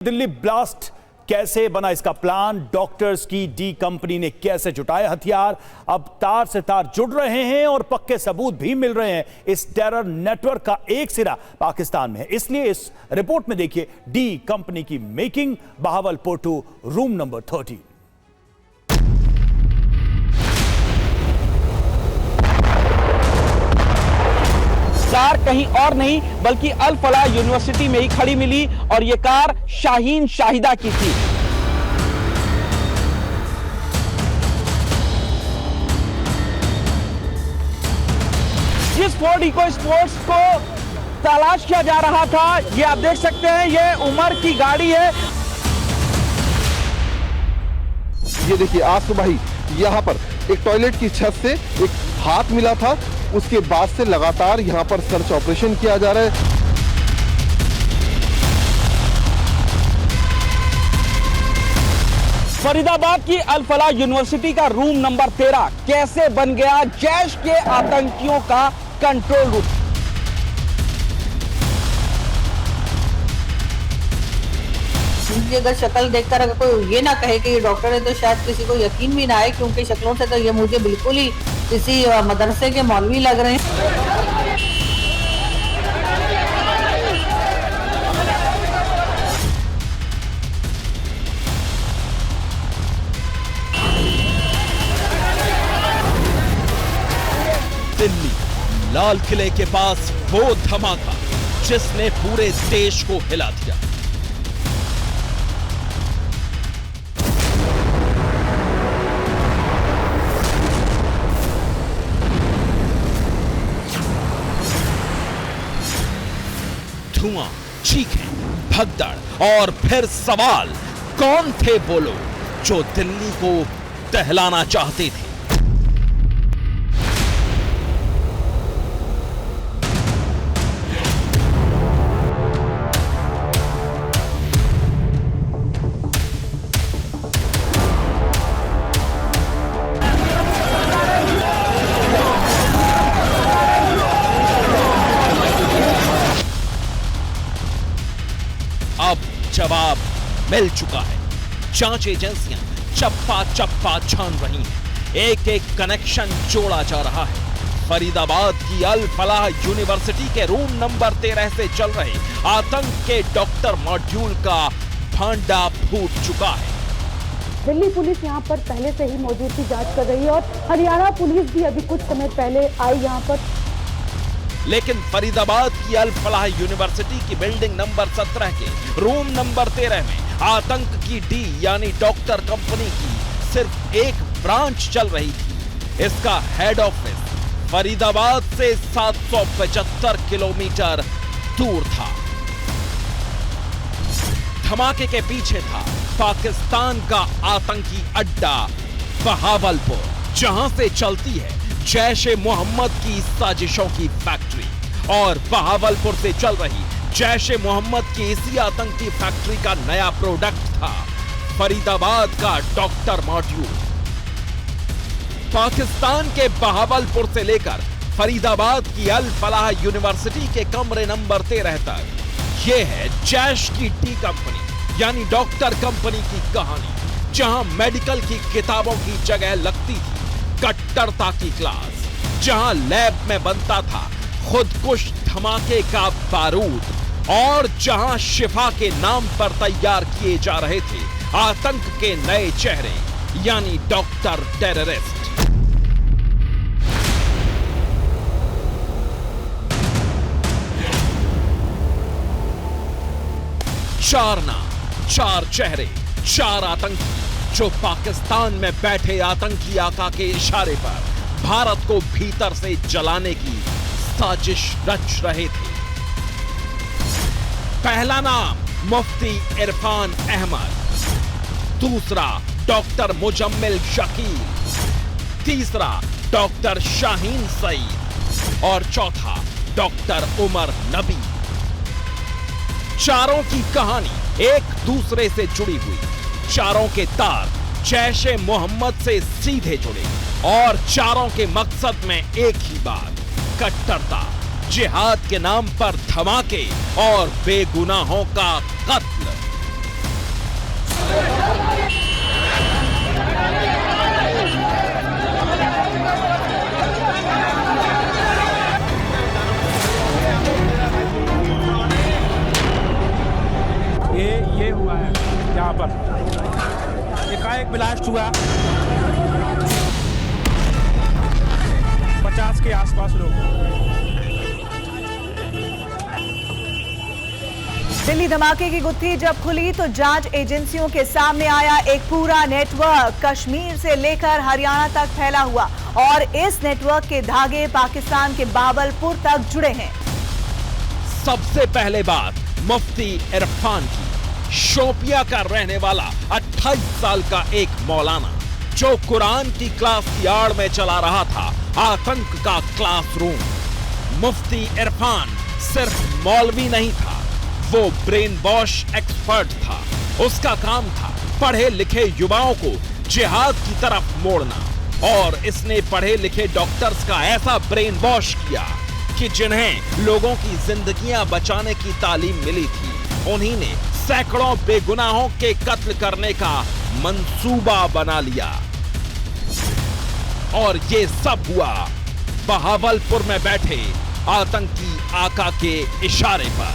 Delhi blast कैसे बना, इसका प्लान, डॉक्टर्स की डी कंपनी ने कैसे जुटाए हथियार, अब तार से तार जुड़ रहे हैं और पक्के सबूत भी मिल रहे हैं। इस टेरर नेटवर्क का एक सिरा पाकिस्तान में है, इसलिए इस रिपोर्ट में देखिए डी कंपनी की making, Bahawalpur to room number 30। Car कहीं और नहीं बल्कि अल फलाह यूनिवर्सिटी में ही खड़ी मिली और यह कार शाहीन शाहिदा की थी। जिस फोर्ड इको स्पोर्ट्स को तलाश किया जा रहा था, ये आप देख सकते हैं, ये उमर की गाड़ी है। ये देखिए, आज सुबह ही यहाँ पर एक टॉयलेट की छत से एक हाथ मिला था, उसके बाद से लगातार यहाँ पर सर्च ऑपरेशन किया जा रहा है। फरीदाबाद की अल फलाह यूनिवर्सिटी का रूम नंबर 13 कैसे बन गया जैश के आतंकियों का कंट्रोल रूम। इनकी अगर शक्ल देखकर अगर कोई ये ना कहे कि ये डॉक्टर है तो शायद किसी को यकीन भी ना आए, क्योंकि शक्लों से तो ये मुझे बिल्कुल ही किसी मदरसे के मौलवी लग रहे हैं। दिल्ली लाल किले के पास वो धमाका जिसने पूरे देश को हिला दिया। धुआं, चीखें, भगदड़ और फिर सवाल, कौन थे वो लोग जो दिल्ली को दहलाना चाहते थे? अब जवाब मिल चुका है। जांच एजेंसियां चप्पा चप्पा छान रही हैं, एक एक कनेक्शन जोड़ा जा रहा है। फरीदाबाद की अल फलाह यूनिवर्सिटी के रूम नंबर 13 से चल रहे आतंक के डॉक्टर मॉड्यूल का भांडा फूट चुका है। दिल्ली पुलिस यहां पर पहले से ही मौजूद थी, जांच कर रही है और हरियाणा पुलिस भी अभी कुछ समय पहले आई यहां पर। लेकिन फरीदाबाद की अल फलाह यूनिवर्सिटी की बिल्डिंग नंबर 17 के रूम नंबर 13 में आतंक की डी यानी डॉक्टर कंपनी की सिर्फ एक ब्रांच चल रही थी। इसका हेड ऑफिस फरीदाबाद से 775 किलोमीटर दूर था। धमाके के पीछे था पाकिस्तान का आतंकी अड्डा बहावलपुर, जहां से चलती है जैश-ए मोहम्मद की साजिशों की फैक्ट्री, और बहावलपुर से चल रही जैश-ए मोहम्मद की इसी आतंकी फैक्ट्री का नया प्रोडक्ट था फरीदाबाद का डॉक्टर मॉड्यूल। पाकिस्तान के बहावलपुर से लेकर फरीदाबाद की अल फलाह यूनिवर्सिटी के कमरे नंबर 13 तक यह है जैश की डी कंपनी यानी डॉक्टर कंपनी की कहानी, जहां मेडिकल की किताबों की जगह लगती थी कट्टरता की क्लास, जहां लैब में बनता था खुदकुश धमाके का बारूद, और जहां शिफा के नाम पर तैयार किए जा रहे थे आतंक के नए चेहरे यानी डॉक्टर टेररिस्ट। चार नाम, चार चेहरे, चार आतंकी जो पाकिस्तान में बैठे आतंकी आका के इशारे पर भारत को भीतर से जलाने की साजिश रच रहे थे। पहला नाम मुफ्ती इरफान अहमद, दूसरा डॉक्टर मुजम्मिल शकील, तीसरा डॉक्टर शाहीन सईद और चौथा डॉक्टर उमर नबी। चारों की कहानी एक दूसरे से जुड़ी हुई, चारों के तार जैश-ए मोहम्मद से सीधे जुड़े और चारों के मकसद में एक ही बात, कट्टरता, जिहाद के नाम पर धमाके और बेगुनाहों का कत्ल। ये हुआ है यहाँ पर, एकाएक ब्लास्ट हुआ, 50 के आसपास लोग। दिल्ली धमाके की गुत्थी जब खुली तो जांच एजेंसियों के सामने आया एक पूरा नेटवर्क, कश्मीर से लेकर हरियाणा तक फैला हुआ, और इस नेटवर्क के धागे पाकिस्तान के बावलपुर तक जुड़े हैं। सबसे पहले बात मुफ्ती इरफान की। शोपिया का रहने वाला 28 साल का एक मौलाना, जो कुरान की क्लास की आड़ में चला रहा था आतंक का क्लासरूम। मुफ्ती इरफान सिर्फ मौलवी नहीं था, वो ब्रेन वॉश एक्सपर्ट था। उसका काम था पढ़े लिखे युवाओं को जिहाद की तरफ मोड़ना, और इसने पढ़े लिखे डॉक्टर्स का ऐसा ब्रेन वॉश किया कि जिन्हें लोगों की जिंदगियां बचाने की तालीम मिली थी, उन्हीं ने सैकड़ों बेगुनाहों के कत्ल करने का मंसूबा बना लिया। और ये सब हुआ बहावलपुर में बैठे आतंकी आका के इशारे पर।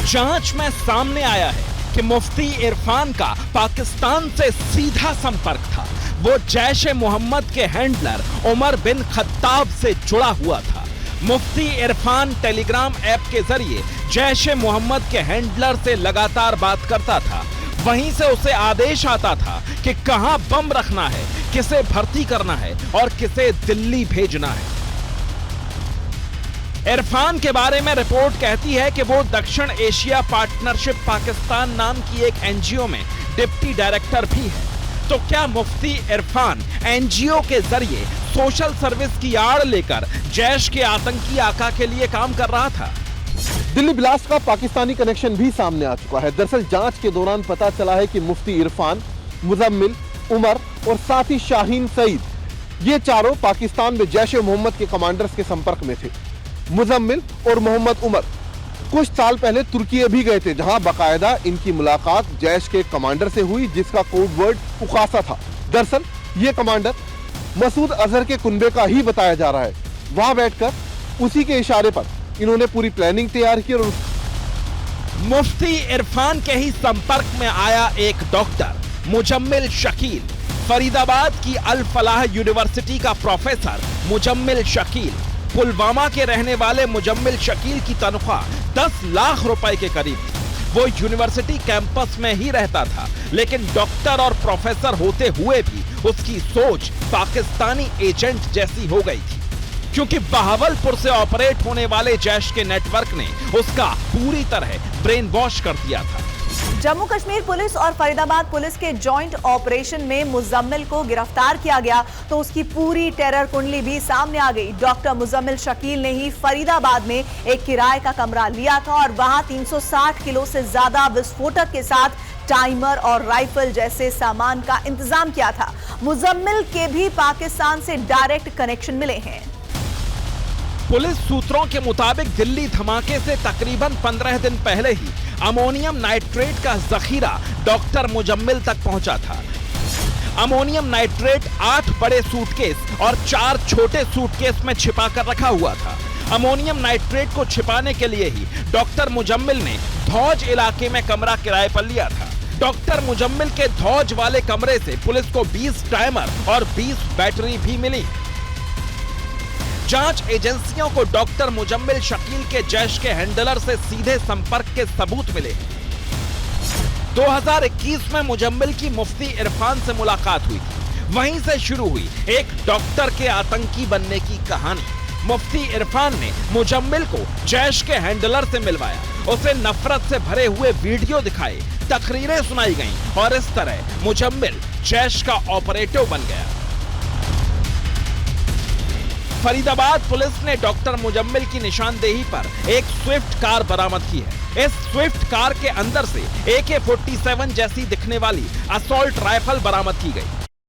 जांच में सामने आया है कि मुफ्ती इरफान का पाकिस्तान से सीधा संपर्क था। वो जैश ए मोहम्मद के हैंडलर उमर बिन खत्ताब से जुड़ा हुआ था। मुफ्ती इरफान टेलीग्राम ऐप के जरिए जैश ए मोहम्मद के हैंडलर से लगातार बात करता था। वहीं से उसे आदेश आता था कि कहां बम रखना है, किसे भर्ती करना है और किसे दिल्ली भेजना है। इरफान के बारे में रिपोर्ट कहती है कि वो दक्षिण एशिया पार्टनरशिप पाकिस्तान नाम की एक एनजीओ में डिप्टी डायरेक्टर भी है। तो क्या मुफ्ती इरफान एनजीओ के जरिए सोशल सर्विस की आड़ लेकर जैश के आतंकी आका के लिए काम कर रहा था? दिल्ली ब्लास्ट का पाकिस्तानी कनेक्शन भी सामने आ चुका है। दरअसल जांच के दौरान पता चला है कि मुफ्ती इरफान, मुजम्मिल, उमर और साथ ही शाहीन सईद, ये चारों पाकिस्तान में जैश ए मोहम्मद के कमांडर्स के संपर्क में थे। मुजम्मिल और मोहम्मद उमर कुछ साल पहले तुर्की भी गए थे, जहां बाकायदा इनकी मुलाकात जैश के कमांडर से हुई, जिसका कोड वर्ड उकासा था। दरअसल ये कमांडर मसूद अजहर के कुनबे का ही बताया जा रहा है। वहां बैठकर उसी के इशारे पर इन्होंने पूरी प्लानिंग तैयार की। और मुफ्ती इरफान के ही संपर्क में आया एक डॉक्टर मुजम्मिल शकील। फरीदाबाद की अल फलाह यूनिवर्सिटी का प्रोफेसर मुजम्मिल शकील। पुलवामा के रहने वाले मुजम्मिल शकील की तनख्वाह 10 लाख रुपए के करीब थी। वो यूनिवर्सिटी कैंपस में ही रहता था, लेकिन डॉक्टर और प्रोफेसर होते हुए भी उसकी सोच पाकिस्तानी एजेंट जैसी हो गई थी, क्योंकि बहावलपुर से ऑपरेट होने वाले जैश के नेटवर्क ने उसका पूरी तरह ब्रेन वॉश कर दिया था। जम्मू कश्मीर पुलिस और फरीदाबाद पुलिस के जॉइंट ऑपरेशन में मुजम्मिल को गिरफ्तार किया गया तो उसकी पूरी टेरर कुंडली भी सामने आ गई। डॉक्टर मुजम्मिल शकील ने ही फरीदाबाद में एक किराए का कमरा लिया था और वहां 360 किलो से ज्यादा विस्फोटक के साथ टाइमर और राइफल जैसे सामान का इंतजाम किया था। मुजम्मिल के भी पाकिस्तान से डायरेक्ट कनेक्शन मिले हैं। पुलिस सूत्रों के मुताबिक दिल्ली धमाके से तकरीबन 15 दिन पहले ही अमोनियम नाइट्रेट का जखीरा डॉक्टर मुजम्मिल तक पहुंचा था। अमोनियम नाइट्रेट 8 बड़े सूटकेस और 4 छोटे सूटकेस में छिपा कर रखा हुआ था। अमोनियम नाइट्रेट को छिपाने के लिए ही डॉक्टर मुजम्मिल ने धौज इलाके में कमरा किराए पर लिया था। डॉक्टर मुजम्मिल के धौज वाले कमरे से पुलिस को 20 टाइमर और 20 बैटरी भी मिली। जांच एजेंसियों को डॉक्टर मुजम्मिल शकील के जैश के हैंडलर से सीधे संपर्क के सबूत मिले। 2021 में मुजम्मिल की मुफ्ती इरफान से मुलाकात हुई थी। वहीं से शुरू हुई एक डॉक्टर के आतंकी बनने की कहानी। मुफ्ती इरफान ने मुजम्मिल को जैश के हैंडलर से मिलवाया, उसे नफरत से भरे हुए वीडियो दिखाए, तकरीरें सुनाई गईं और इस तरह मुजम्मिल जैश का ऑपरेटिव बन गया। फरीदाबाद पुलिस ने डॉक्टर मुजम्मिल की निशानदेही पर एक स्विफ्ट कार बरामद की है। इस स्विफ्ट कार के अंदर से AK-47 जैसी दिखने वाली असॉल्ट राइफल बरामद की गई।